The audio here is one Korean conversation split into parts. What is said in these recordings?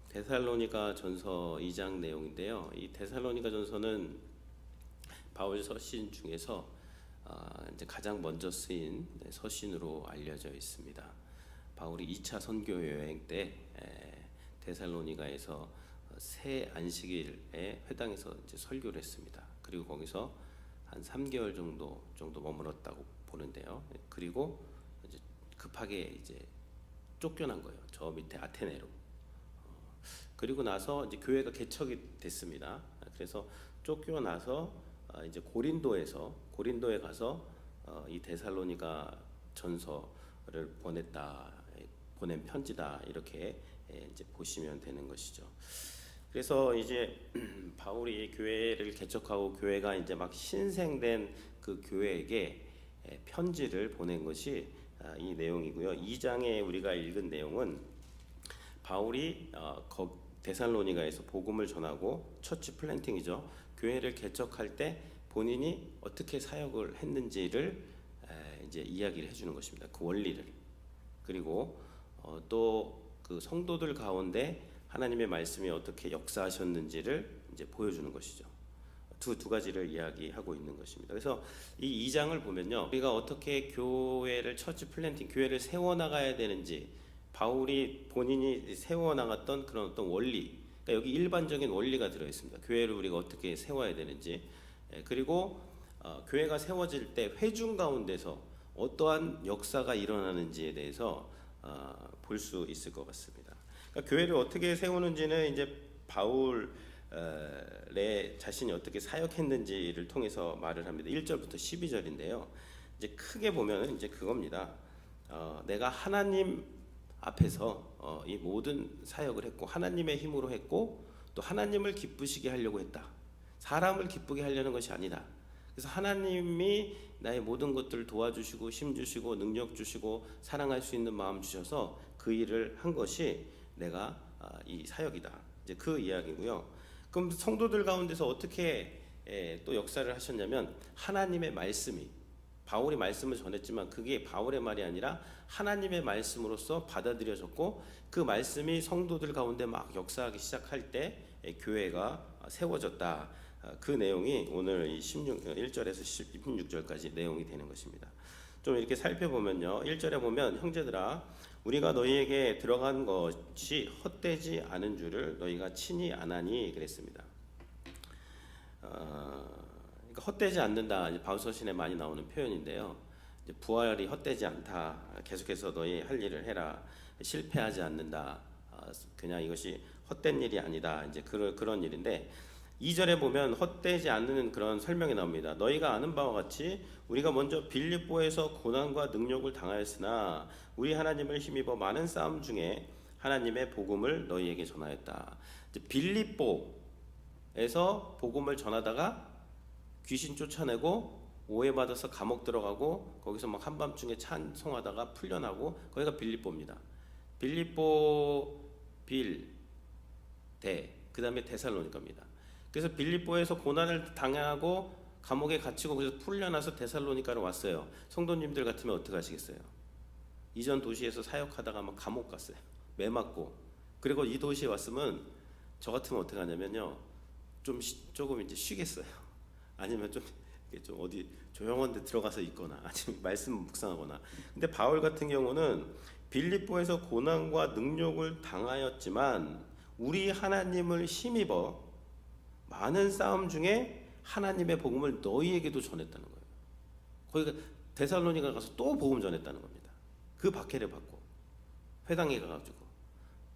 데살로니가 전서 2장 내용인데요. 이 데살로니가 전서는 바울 서신 중에서 이제 가장 먼저 쓰인 서신으로 알려져 있습니다. 바울이 2차 선교 여행 때 데살로니가에서 새 안식일에 회당에서 이제 설교를 했습니다. 그리고 거기서 한 3개월 정도 머물렀다고 보는데요. 그리고 이제 급하게 이제 쫓겨난 거예요. 저 밑에 아테네로. 그리고 나서 이제 교회가 개척이 됐습니다. 그래서 쫓겨나서 이제 고린도에 가서 이 데살로니가 전서를 보낸 편지다, 이렇게 이제 보시면 되는 것이죠. 그래서 이제 바울이 교회를 개척하고 교회가 이제 막 신생된 그 교회에게 편지를 보낸 것이 이 내용이고요. 2장에 우리가 읽은 내용은 바울이 데살로니가에서 복음을 전하고 처치 플랜팅이죠. 교회를 개척할 때 본인이 어떻게 사역을 했는지를 이제 이야기를 해주는 것입니다. 그 원리를. 그리고 또 그 성도들 가운데 하나님의 말씀이 어떻게 역사하셨는지를 이제 보여주는 것이죠. 두 가지를 이야기하고 있는 것입니다. 그래서 이 2장을 보면요, 우리가 어떻게 교회를 처치 플랜팅, 교회를 세워나가야 되는지, 바울이 본인이 세워나갔던 그런 어떤 원리, 그러니까 여기 일반적인 원리가 들어있습니다. 교회를 우리가 어떻게 세워야 되는지, 그리고 교회가 세워질 때 회중 가운데서 어떠한 역사가 일어나는지에 대해서 볼 수 있을 것 같습니다. 그러니까 교회를 어떻게 세우는지는 이제 바울의 자신이 어떻게 사역했는지를 통해서 말을 합니다. 1절부터 12절인데요. 이제 크게 보면 이제 그겁니다. 내가 하나님 앞에서 이 모든 사역을 했고 하나님의 힘으로 했고 또 하나님을 기쁘시게 하려고 했다. 사람을 기쁘게 하려는 것이 아니다. 그래서 하나님이 나의 모든 것들을 도와주시고 힘 주시고 능력 주시고 사랑할 수 있는 마음 주셔서 그 일을 한 것이 내가 이 사역이다. 이제 그 이야기고요. 그럼 성도들 가운데서 어떻게 또 역사를 하셨냐면, 하나님의 말씀이, 바울이 말씀을 전했지만 그게 바울의 말이 아니라 하나님의 말씀으로서 받아들여졌고, 그 말씀이 성도들 가운데 막 역사하기 시작할 때 교회가 세워졌다. 그 내용이 오늘 이 1절에서 16절까지 내용이 되는 것입니다. 좀 이렇게 살펴보면요, 1절에 보면 형제들아 우리가 너희에게 들어간 것이 헛되지 않은 줄을 너희가 친히 아나니 그랬습니다. 그러니까 헛되지 않는다, 바울 서신에 많이 나오는 표현인데요. 이제 부활이 헛되지 않다, 계속해서 너희 할 일을 해라, 실패하지 않는다, 그냥 이것이 헛된 일이 아니다, 이제 그런 일인데, 2절에 보면 헛되지 않는 그런 설명이 나옵니다. 너희가 아는 바와 같이 우리가 먼저 빌립보에서 고난과 능력을 당하였으나 우리 하나님을 힘입어 많은 싸움 중에 하나님의 복음을 너희에게 전하였다. 이제 빌립보에서 복음을 전하다가 귀신 쫓아내고 오해받아서 감옥 들어가고 거기서 막 한밤중에 찬송하다가 풀려나고, 거기가 빌립보입니다. 빌립보 그 다음에 데살로니가입니다. 그래서 빌립보에서 고난을 당하고 감옥에 갇히고 그래서 풀려나서 데살로니가로 왔어요. 성도님들 같으면 어떻게 하시겠어요? 이전 도시에서 사역하다가 막 감옥 갔어요. 매 맞고. 그리고 이 도시에 왔으면 저 같으면 어떻게 하냐면요, 조금 이제 쉬겠어요. 아니면 좀 어디 조용한 데 들어가서 있거나 아니면 말씀 묵상하거나. 근데 바울 같은 경우는 빌립보에서 고난과 능욕을 당하였지만 우리 하나님을 힘입어 많은 싸움 중에 하나님의 복음을 너희에게도 전했다는 거예요. 거기가 데살로니가 가서 또 복음 전했다는 겁니다. 그 박해를 받고 회당에 가가지고,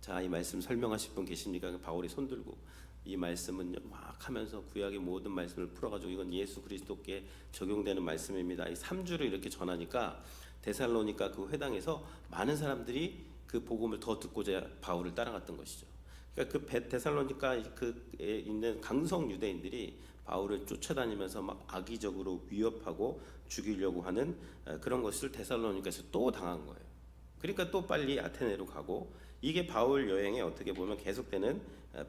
자, 이 말씀 설명하실 분 계십니까? 바울이 손들고 이 말씀은요 막 하면서 구약의 모든 말씀을 풀어가지고 이건 예수 그리스도께 적용되는 말씀입니다. 이 3주를 이렇게 전하니까 데살로니가 그 회당에서 많은 사람들이 그 복음을 더 듣고자 바울을 따라갔던 것이죠. 그러니까 그 데살로니가 그에 있는 강성 유대인들이 바울을 쫓아다니면서 막 악의적으로 위협하고 죽이려고 하는 그런 것을 데살로니가에서 또 당한 거예요. 그러니까 또 빨리 아테네로 가고, 이게 바울 여행에 어떻게 보면 계속되는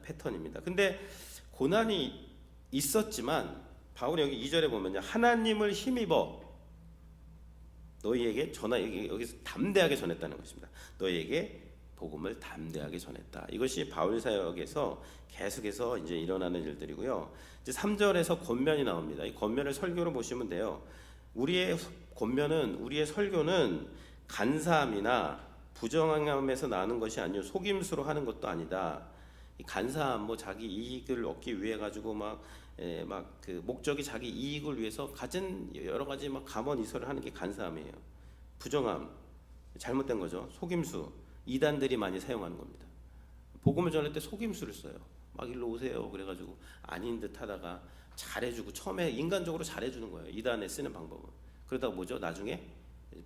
패턴입니다. 근데 고난이 있었지만 바울이 여기 2절에 보면요, 하나님을 힘입어 너희에게 여기서 담대하게 전했다는 것입니다. 너희에게 복음을 담대하게 전했다. 이것이 바울 사역에서 계속해서 이제 일어나는 일들이고요. 이제 3절에서 권면이 나옵니다. 이 권면을 설교로 보시면 돼요. 우리의 권면은, 우리의 설교는 간사함이나 부정함에서 나는 것이 아니요 속임수로 하는 것도 아니다. 이 간사함, 뭐 자기 이익을 얻기 위해 가지고 막 그 목적이 자기 이익을 위해서 가진 여러 가지 막 감언이설을 하는 게 간사함이에요. 부정함, 잘못된 거죠. 속임수, 이단들이 많이 사용하는 겁니다. 복음을 전할 때 속임수를 써요. 막 일로 오세요. 그래가지고 아닌 듯 하다가 잘해주고, 처음에 인간적으로 잘해주는 거예요. 이단에 쓰는 방법은. 그러다가 뭐죠? 나중에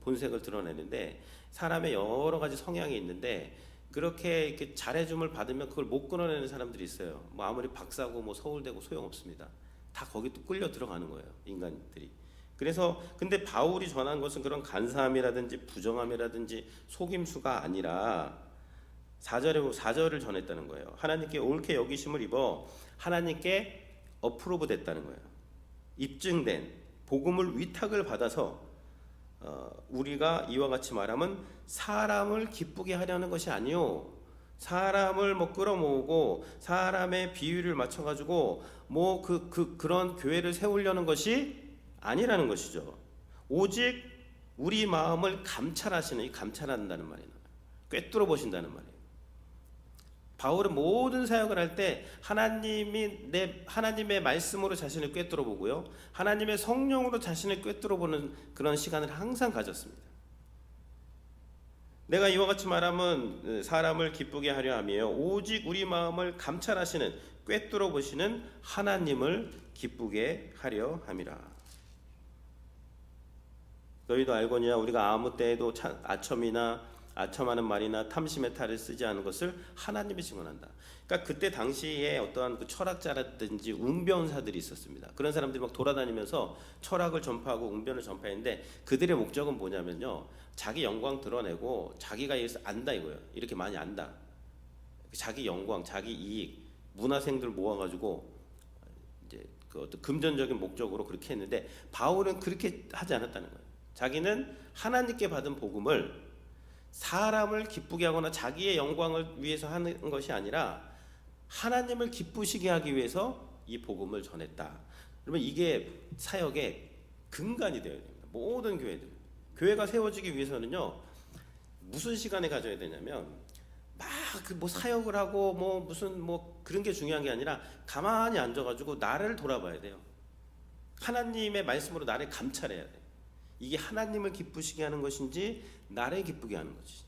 본색을 드러내는데, 사람의 여러 가지 성향이 있는데 그렇게 이렇게 잘해줌을 받으면 그걸 못 끊어내는 사람들이 있어요. 뭐 아무리 박사고 뭐 서울대고 소용없습니다. 다 거기 또 끌려 들어가는 거예요, 인간들이. 그래서 근데 바울이 전한 것은 그런 간사함이라든지 부정함이라든지 속임수가 아니라 4절을 전했다는 거예요. 하나님께 옳게 여기심을 입어 하나님께 어프로브 됐다는 거예요. 입증된 복음을 위탁을 받아서 우리가 이와 같이 말하면 사람을 기쁘게 하려는 것이 아니요, 사람을 뭐 끌어모으고 사람의 비율을 맞춰가지고 뭐 그런 교회를 세우려는 것이 아니라는 것이죠. 오직 우리 마음을 감찰하시는, 이 감찰한다는 말이에요. 꿰뚫어 보신다는 말이에요. 바울은 모든 사역을 할 때 하나님의 말씀으로 자신을 꿰뚫어 보고요, 하나님의 성령으로 자신을 꿰뚫어 보는 그런 시간을 항상 가졌습니다. 내가 이와 같이 말하면 사람을 기쁘게 하려 함이에요. 오직 우리 마음을 감찰하시는, 꿰뚫어 보시는 하나님을 기쁘게 하려 함이라. 너희도 알거니와 우리가 아무 때에도 아첨하는 말이나 탐심의 탈을 쓰지 않은 것을 하나님이 증언한다. 그러니까 그때 당시에 어떠한 그 철학자라든지 웅변사들이 있었습니다. 그런 사람들이 막 돌아다니면서 철학을 전파하고 웅변을 전파했는데, 그들의 목적은 뭐냐면요, 자기 영광 드러내고 자기가 여기서 안다 이거예요. 이렇게 많이 안다. 자기 영광, 자기 이익, 문화생들 모아가지고 이제 그 어떤 금전적인 목적으로 그렇게 했는데, 바울은 그렇게 하지 않았다는 거예요. 자기는 하나님께 받은 복음을 사람을 기쁘게 하거나 자기의 영광을 위해서 하는 것이 아니라 하나님을 기쁘시게 하기 위해서 이 복음을 전했다. 그러면 이게 사역의 근간이 되어야 됩니다. 모든 교회가 세워지기 위해서는요, 무슨 시간에 가져야 되냐면, 막 뭐 사역을 하고 뭐 무슨 뭐 그런 게 중요한 게 아니라 가만히 앉아가지고 나를 돌아봐야 돼요. 하나님의 말씀으로 나를 감찰해야 돼. 이게 하나님을 기쁘시게 하는 것인지 나를 기쁘게 하는 것인지,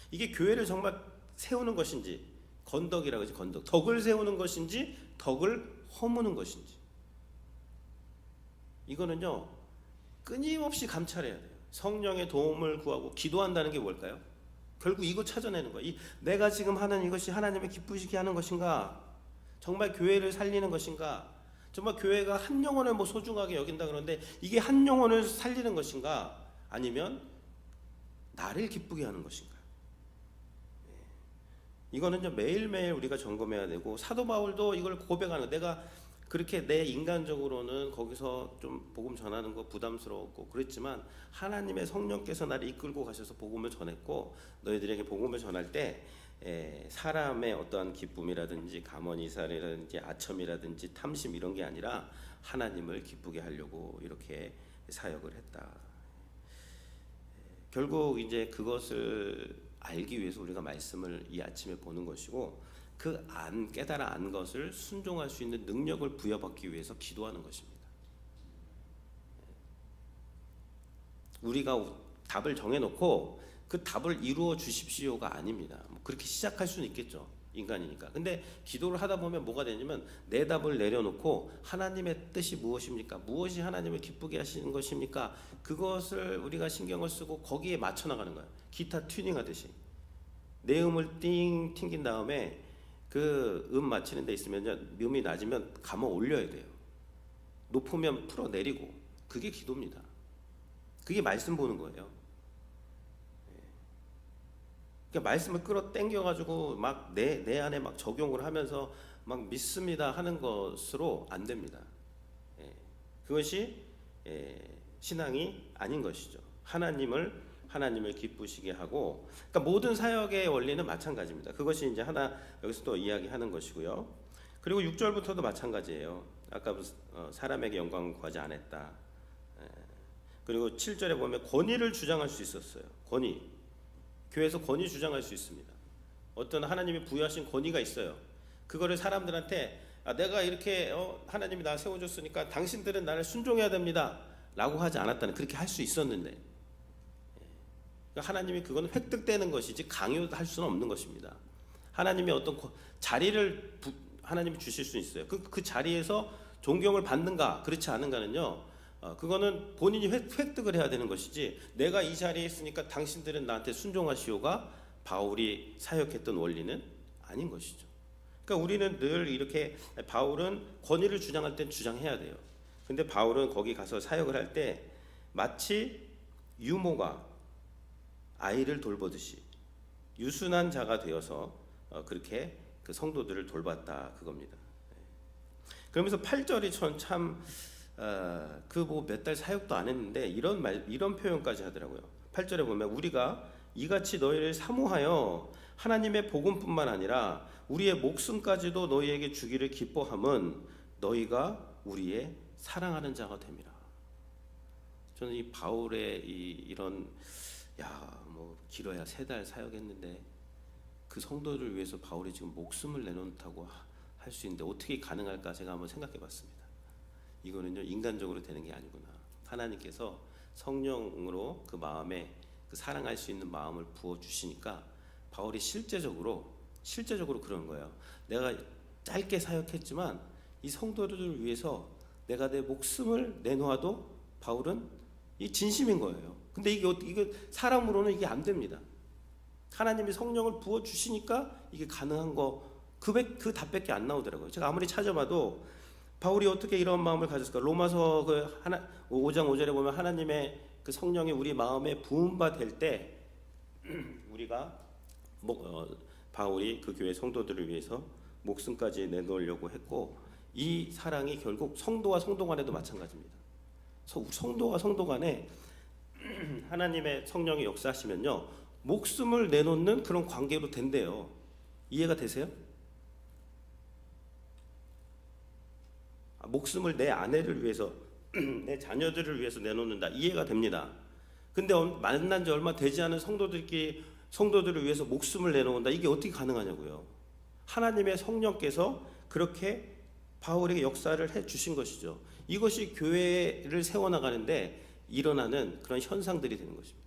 이게 교회를 정말 세우는 것인지, 건덕이라고 하지, 건덕, 덕을 세우는 것인지 덕을 허무는 것인지, 이거는요 끊임없이 감찰해야 돼요. 성령의 도움을 구하고 기도한다는 게 뭘까요? 결국 이거 찾아내는 거예요. 내가 지금 하는 이것이 하나님을 기쁘시게 하는 것인가, 정말 교회를 살리는 것인가, 정말 교회가 한 영혼을 뭐 소중하게 여긴다 그러는데 이게 한 영혼을 살리는 것인가, 아니면 나를 기쁘게 하는 것인가. 이거는요 매일매일 우리가 점검해야 되고, 사도 바울도 이걸 고백하는, 내가 그렇게 내 인간적으로는 거기서 좀 복음 전하는 거 부담스러웠고 그랬지만 하나님의 성령께서 나를 이끌고 가셔서 복음을 전했고, 너희들에게 복음을 전할 때 사람의 어떠한 기쁨이라든지 감언이살이라든지 아첨이라든지 탐심 이런 게 아니라 하나님을 기쁘게 하려고 이렇게 사역을 했다. 결국 이제 그것을 알기 위해서 우리가 말씀을 이 아침에 보는 것이고, 깨달아 안 것을 순종할 수 있는 능력을 부여받기 위해서 기도하는 것입니다. 우리가 답을 정해놓고 그 답을 이루어 주십시오가 아닙니다. 뭐 그렇게 시작할 수는 있겠죠, 인간이니까. 근데 기도를 하다 보면 뭐가 되냐면, 내 답을 내려놓고 하나님의 뜻이 무엇입니까? 무엇이 하나님을 기쁘게 하시는 것입니까? 그것을 우리가 신경을 쓰고 거기에 맞춰 나가는 거예요. 기타 튜닝 하듯이 내 음을 띵 튕긴 다음에 그 맞추는 데 있으면 음이 낮으면 감아 올려야 돼요. 높으면 풀어 내리고, 그게 기도입니다. 그게 말씀 보는 거예요. 그러니까 말씀을 끌어 당겨 가지고 막 내 안에 막 적용을 하면서 막 믿습니다 하는 것으로 안 됩니다. 하나님을 하나님을 기쁘시게 하고, 그러니까 모든 사역의 원리는 마찬가지입니다. 그것이 이제 하나 여기서 또 이야기하는 것이고요. 그리고 6절부터도 마찬가지예요. 아까 사람에게 영광을 구하지 않았다. 그리고 7절에 보면 권위를 주장할 수 있었어요. 권위. 교회에서 권위 주장할 수 있습니다. 어떤 하나님이 부여하신 권위가 있어요. 그거를 사람들한테 내가 이렇게 하나님이 나 세워줬으니까 당신들은 나를 순종해야 됩니다 라고 하지 않았다는, 그렇게 할 수 있었는데, 그러니까 하나님이 그건 획득되는 것이지 강요할 수는 없는 것입니다. 하나님이 어떤 자리를 하나님이 주실 수 있어요. 그 자리에서 존경을 받는가 그렇지 않은가는요, 그거는 본인이 획득을 해야 되는 것이지, 내가 이 자리에 있으니까 당신들은 나한테 순종하시오가 바울이 사역했던 원리는 아닌 것이죠. 그러니까 우리는 늘 이렇게, 바울은 권위를 주장할 땐 주장해야 돼요. 근데 바울은 거기 가서 사역을 할 때 마치 유모가 아이를 돌보듯이 유순한 자가 되어서 그렇게 그 성도들을 돌봤다, 그겁니다. 그러면서 8절이 참 그 뭐 몇 달 사역도 안 했는데 이런 표현까지 하더라고요. 8절에 보면 우리가 이같이 너희를 사모하여 하나님의 복음뿐만 아니라 우리의 목숨까지도 너희에게 주기를 기뻐함은 너희가 우리의 사랑하는 자가 됨이라. 저는 이 바울의 이런 뭐 길어야 3달 사역했는데 그 성도를 위해서 바울이 지금 목숨을 내놓다고 할 수 있는데 어떻게 가능할까 제가 한번 생각해 봤습니다. 이거는요, 인간적으로 되는 게 아니구나. 하나님께서 성령으로 그 마음에 그 사랑할 수 있는 마음을 부어 주시니까 바울이 실제적으로 그런 거예요. 내가 짧게 사역했지만 이 성도들을 위해서 내가 내 목숨을 내놓아도 바울은 이 진심인 거예요. 근데 이게 사람으로는 이게 안 됩니다. 하나님이 성령을 부어 주시니까 이게 가능한 거, 그 답밖에 안 나오더라고요. 제가 아무리 찾아봐도 바울이 어떻게 이런 마음을 가졌을까? 로마서 5장 5절에 보면 하나님의 그 성령이 우리 마음에 부은 바 될 때 우리가 바울이 그 교회 성도들을 위해서 목숨까지 내놓으려고 했고, 이 사랑이 결국 성도와 성도 간에도 마찬가지입니다. 성도와 성도 간에 하나님의 성령이 역사하시면요, 목숨을 내놓는 그런 관계로 된대요. 이해가 되세요? 목숨을 내 아내를 위해서, 내 자녀들을 위해서 내놓는다. 이해가 됩니다. 근데 만난 지 얼마 되지 않은 성도들을 위해서 목숨을 내놓는다. 이게 어떻게 가능하냐고요. 하나님의 성령께서 그렇게 바울에게 역사를 해 주신 것이죠. 이것이 교회를 세워나가는데 일어나는 그런 현상들이 되는 것입니다.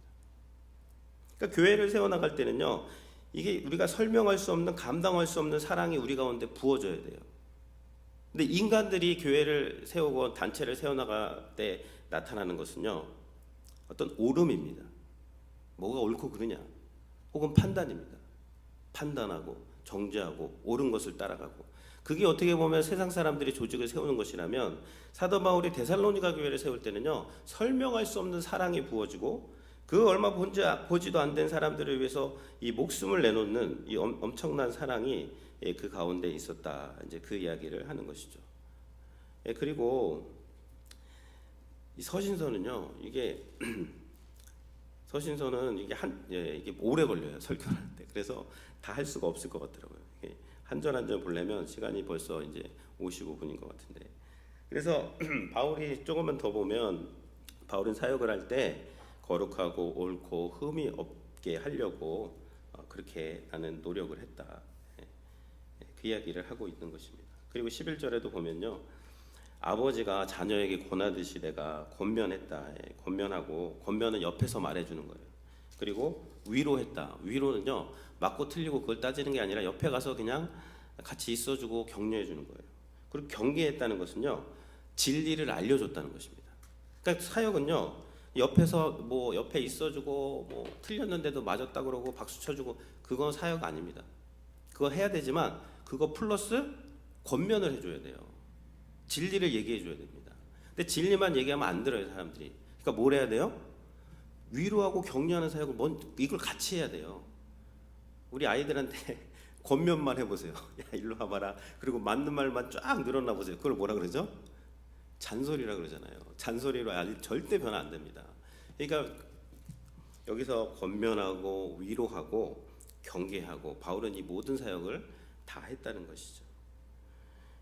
그러니까 교회를 세워나갈 때는요, 이게 우리가 설명할 수 없는, 감당할 수 없는 사랑이 우리 가운데 부어져야 돼요. 근데 인간들이 교회를 세우고 단체를 세워나갈 때 나타나는 것은요, 어떤 오름입니다. 뭐가 옳고 그르냐, 혹은 판단입니다. 판단하고 정죄하고 옳은 것을 따라가고, 그게 어떻게 보면 세상 사람들이 조직을 세우는 것이라면, 사도 바울이 데살로니가 교회를 세울 때는요, 설명할 수 없는 사랑이 부어지고 그 얼마 보지도 안 된 사람들을 위해서 이 목숨을 내놓는 이 엄청난 사랑이 그 가운데 있었다. 이제 그 이야기를 하는 것이죠. 그리고 이 서신서는요, 이게 이게 오래 걸려요, 설교할 때. 그래서 다 할 수가 없을 것 같더라고요. 한 절 한 절 보려면 시간이 벌써 이제 55분인 것 같은데. 그래서 바울이 조금만 더 보면, 바울은 사역을 할 때 거룩하고 옳고 흠이 없게 하려고 그렇게 나는 노력을 했다. 그 이야기를 하고 있는 것입니다. 그리고 11절에도 보면요, 아버지가 자녀에게 권하듯이 내가 권면했다. 권면하고, 권면은 옆에서 말해주는 거예요. 그리고 위로했다. 위로는요, 맞고 틀리고 그걸 따지는 게 아니라 옆에 가서 그냥 같이 있어주고 격려해주는 거예요. 그리고 경계했다는 것은요, 진리를 알려줬다는 것입니다. 그러니까 사역은요, 옆에서 뭐 옆에 있어주고 뭐 틀렸는데도 맞았다 그러고 박수 쳐주고, 그건 사역 아닙니다. 그거 해야 되지만 그거 플러스 권면을 해줘야 돼요. 진리를 얘기해줘야 됩니다. 근데 진리만 얘기하면 안 들어요, 사람들이. 그러니까 뭘 해야 돼요? 위로하고 격려하는 사역을 이걸 같이 해야 돼요. 우리 아이들한테 권면만 해보세요. 야, 일로 와봐라. 그리고 맞는 말만 쫙 늘어나 보세요. 그걸 뭐라 그러죠? 잔소리라 그러잖아요. 잔소리로 절대 변화 안 됩니다. 그러니까 여기서 권면하고 위로하고 경계하고 바울은 이 모든 사역을 다 했다는 것이죠.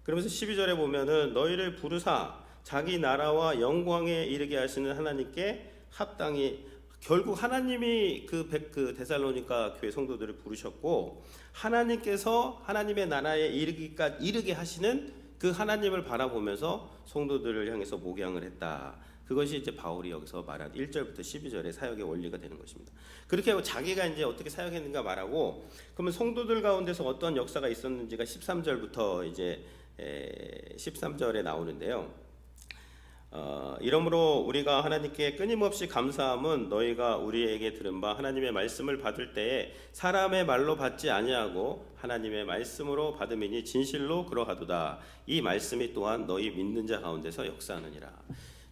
그러면서 12절에 보면은 너희를 부르사 자기 나라와 영광에 이르게 하시는 하나님께 합당히, 결국 하나님이 그 데살로니가 교회 성도들을 부르셨고 하나님께서 하나님의 나라에 이르게 하시는 그 하나님을 바라보면서 성도들을 향해서 목양을 했다. 그것이 이제 바울이 여기서 말한 1절부터 12절의 사역의 원리가 되는 것입니다. 그렇게 하고 자기가 이제 어떻게 사역했는가 말하고, 그러면 성도들 가운데서 어떤 역사가 있었는지가 13절부터 이제 13절에 나오는데요. 이러므로 우리가 하나님께 끊임없이 감사함은 너희가 우리에게 들은 바 하나님의 말씀을 받을 때에 사람의 말로 받지 아니하고 하나님의 말씀으로 받음이니 진실로 그러하도다. 이 말씀이 또한 너희 믿는 자 가운데서 역사하느니라.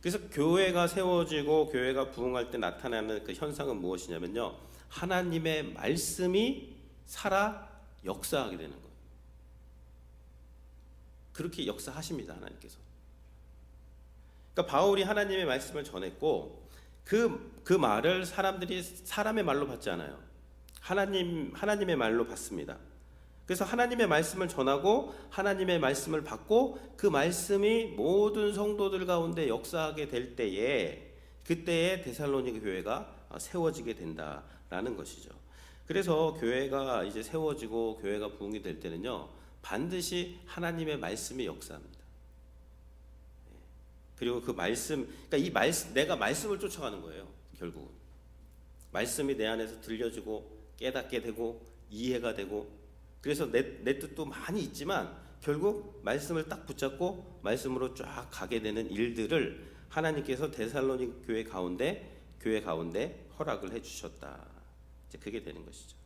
그래서 교회가 세워지고 교회가 부흥할 때 나타나는 그 현상은 무엇이냐면요, 하나님의 말씀이 살아 역사하게 되는 거예요. 그렇게 역사하십니다, 하나님께서. 그러니까 바울이 하나님의 말씀을 전했고 그 말을 사람들이 사람의 말로 받지 않아요. 하나님의 말로 받습니다. 그래서 하나님의 말씀을 전하고 하나님의 말씀을 받고 그 말씀이 모든 성도들 가운데 역사하게 될 때에, 그때에 데살로니가 교회가 세워지게 된다라는 것이죠. 그래서 교회가 이제 세워지고 교회가 부흥이 될 때는요, 반드시 하나님의 말씀이 역사합니다. 그리고 그 말씀, 그러니까 이 말씀, 내가 말씀을 쫓아가는 거예요. 결국은 말씀이 내 안에서 들려지고 깨닫게 되고 이해가 되고, 그래서 내 뜻도 많이 있지만 결국 말씀을 딱 붙잡고 말씀으로 쫙 가게 되는 일들을 하나님께서 데살로니 교회 가운데 허락을 해주셨다. 이제 그게 되는 것이죠.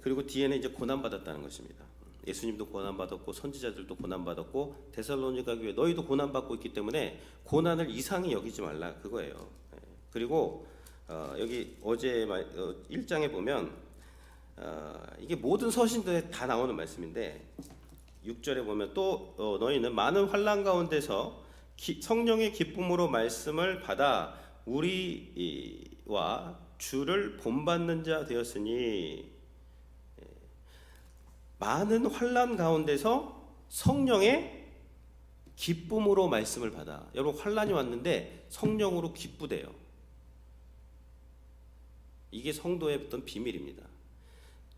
그리고 뒤에는 이제 고난 받았다는 것입니다. 예수님도 고난 받았고 선지자들도 고난 받았고 데살로니가 교회 너희도 고난 받고 있기 때문에 고난을 이상히 여기지 말라, 그거예요. 그리고 여기 어제 1장에 보면 이게 모든 서신들에 다 나오는 말씀인데 6절에 보면 또 너희는 많은 환난 가운데서 성령의 기쁨으로 말씀을 받아 우리와 주를 본받는 자 되었으니, 많은 환난 가운데서 성령의 기쁨으로 말씀을 받아. 여러분, 환난이 왔는데 성령으로 기쁘대요. 이게 성도의 어떤 비밀입니다.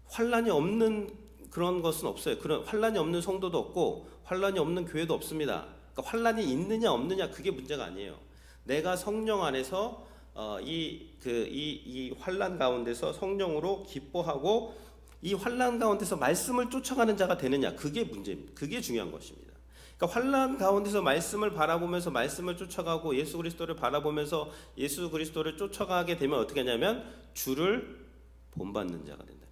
환난이 없는 그런 것은 없어요. 그런 환난이 없는 성도도 없고 환난이 없는 교회도 없습니다. 그러니까 환난이 있느냐 없느냐 그게 문제가 아니에요. 내가 성령 안에서 이 환난 가운데서 성령으로 기뻐하고 이 환난 가운데서 말씀을 쫓아가는 자가 되느냐, 그게 문제입니다. 그게 중요한 것입니다. 그러니까 환난 가운데서 말씀을 바라보면서 말씀을 쫓아가고 예수 그리스도를 바라보면서 예수 그리스도를 쫓아가게 되면 어떻게 하냐면 주를 본받는 자가 된다는 거예요.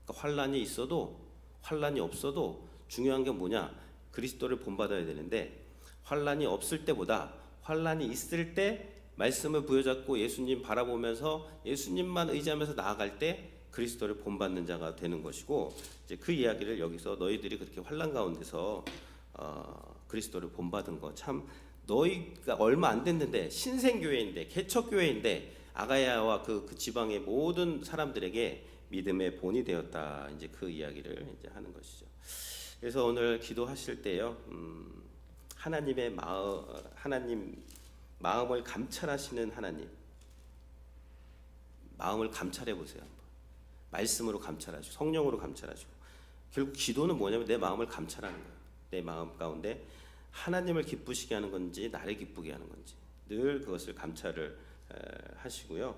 그러니까 환난이 있어도 환난이 없어도 중요한 게 뭐냐, 그리스도를 본받아야 되는데, 환난이 없을 때보다 환난이 있을 때 말씀을 부여잡고 예수님 바라보면서 예수님만 의지하면서 나아갈 때 그리스도를 본받는 자가 되는 것이고, 이제 그 이야기를 여기서 너희들이 그렇게 환난 가운데서 그리스도를 본받은 거, 참 너희가 얼마 안 됐는데 신생교회인데 개척교회인데 아가야와 그 지방의 모든 사람들에게 믿음의 본이 되었다. 이제 그 이야기를 이제 하는 것이죠. 그래서 오늘 기도하실 때요, 하나님 마음을 감찰하시는 하나님, 마음을 감찰해 보세요. 한번. 말씀으로 감찰하시고 성령으로 감찰하시고, 결국 기도는 뭐냐면 내 마음을 감찰하는 거예요. 내 마음 가운데 하나님을 기쁘시게 하는 건지 나를 기쁘게 하는 건지 늘 그것을 감찰을 하시고요.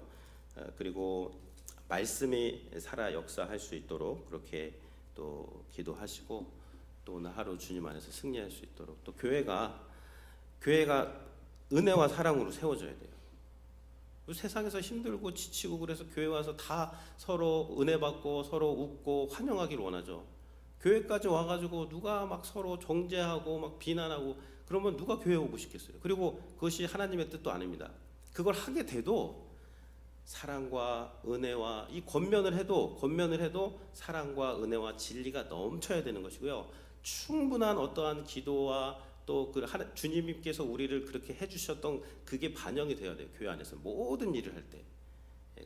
그리고 말씀이 살아 역사할 수 있도록 그렇게 또 기도하시고, 또 오늘 하루 주님 안에서 승리할 수 있도록, 또 교회가 은혜와 사랑으로 세워져야 돼요. 세상에서 힘들고 지치고 그래서 교회 와서 다 서로 은혜 받고 서로 웃고 환영하기를 원하죠. 교회까지 와가지고 누가 막 서로 정죄하고 막 비난하고 그러면 누가 교회 오고 싶겠어요. 그리고 그것이 하나님의 뜻도 아닙니다. 그걸 하게 돼도 사랑과 은혜와 이 권면을 해도 사랑과 은혜와 진리가 넘쳐야 되는 것이고요. 충분한 어떠한 기도와 또 주님께서 우리를 그렇게 해주셨던 그게 반영이 되어야 돼요. 교회 안에서 모든 일을 할 때.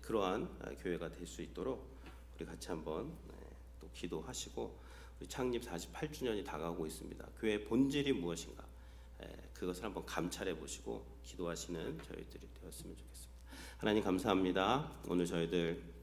그러한 교회가 될 수 있도록 우리 같이 한번 또 기도하시고, 우리 창립 48주년이 다가오고 있습니다. 교회의 본질이 무엇인가, 그것을 한번 감찰해 보시고 기도하시는 저희들이 되었으면 좋겠습니다. 하나님 감사합니다. 오늘 저희들